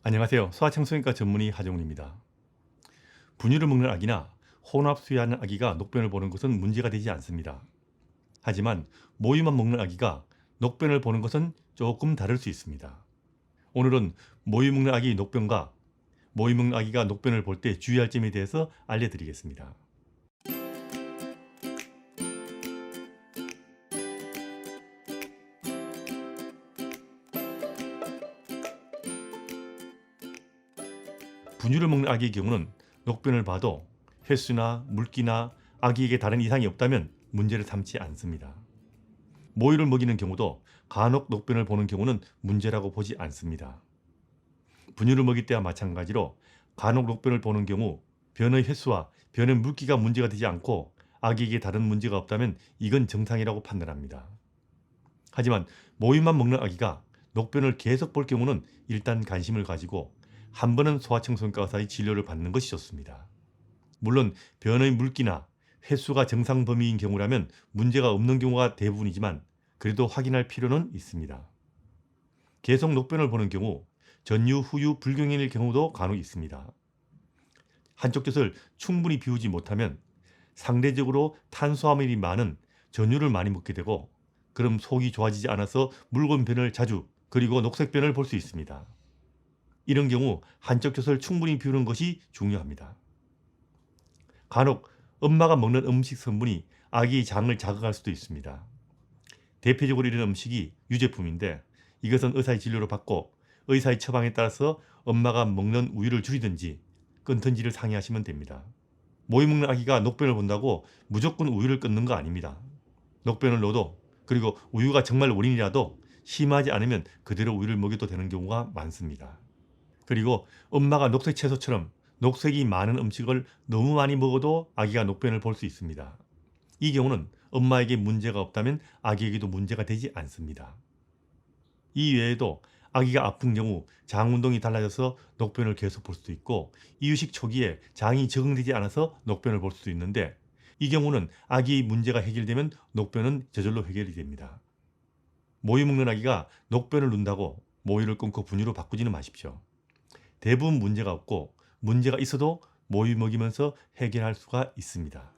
안녕하세요. 소아청소년과 전문의 하정훈입니다. 분유를 먹는 아기나 혼합 수유하는 아기가 녹변을 보는 것은 문제가 되지 않습니다. 하지만 모유만 먹는 아기가 녹변을 보는 것은 조금 다를 수 있습니다. 오늘은 모유 먹는 아기 녹변과 모유 먹는 아기가 녹변을 볼 때 주의할 점에 대해서 알려드리겠습니다. 분유를 먹는 아기의 경우는 녹변을 봐도 횟수나 물기나 아기에게 다른 이상이 없다면 문제를 삼지 않습니다. 모유를 먹이는 경우도 간혹 녹변을 보는 경우는 문제라고 보지 않습니다. 분유를 먹일 때와 마찬가지로 간혹 녹변을 보는 경우 변의 횟수와 변의 물기가 문제가 되지 않고 아기에게 다른 문제가 없다면 이건 정상이라고 판단합니다. 하지만 모유만 먹는 아기가 녹변을 계속 볼 경우는 일단 관심을 가지고 한 번은 소아청소년과 의사의 진료를 받는 것이 좋습니다. 물론 변의 물기나 횟수가 정상 범위인 경우라면 문제가 없는 경우가 대부분이지만 그래도 확인할 필요는 있습니다. 계속 녹변을 보는 경우 전유, 후유 불경연일 경우도 간혹 있습니다. 한쪽 젖을 충분히 비우지 못하면 상대적으로 탄수화물이 많은 전유를 많이 먹게 되고 그럼 속이 좋아지지 않아서 묽은 변을 자주 그리고 녹색 변을 볼 수 있습니다. 이런 경우 한쪽 젖을 충분히 비우는 것이 중요합니다. 간혹 엄마가 먹는 음식 성분이 아기의 장을 자극할 수도 있습니다. 대표적으로 이런 음식이 유제품인데 이것은 의사의 진료를 받고 의사의 처방에 따라서 엄마가 먹는 우유를 줄이든지 끊든지를 상의하시면 됩니다. 모유 먹는 아기가 녹변을 본다고 무조건 우유를 끊는 거 아닙니다. 녹변을 넣어도 그리고 우유가 정말 원인이라도 심하지 않으면 그대로 우유를 먹여도 되는 경우가 많습니다. 그리고 엄마가 녹색 채소처럼 녹색이 많은 음식을 너무 많이 먹어도 아기가 녹변을 볼 수 있습니다. 이 경우는 엄마에게 문제가 없다면 아기에게도 문제가 되지 않습니다. 이 외에도 아기가 아픈 경우 장 운동이 달라져서 녹변을 계속 볼 수도 있고 이유식 초기에 장이 적응되지 않아서 녹변을 볼 수도 있는데 이 경우는 아기의 문제가 해결되면 녹변은 저절로 해결이 됩니다. 모유 먹는 아기가 녹변을 눈다고 모유를 끊고 분유로 바꾸지는 마십시오. 대부분 문제가 없고 문제가 있어도 모유 먹이면서 해결할 수가 있습니다.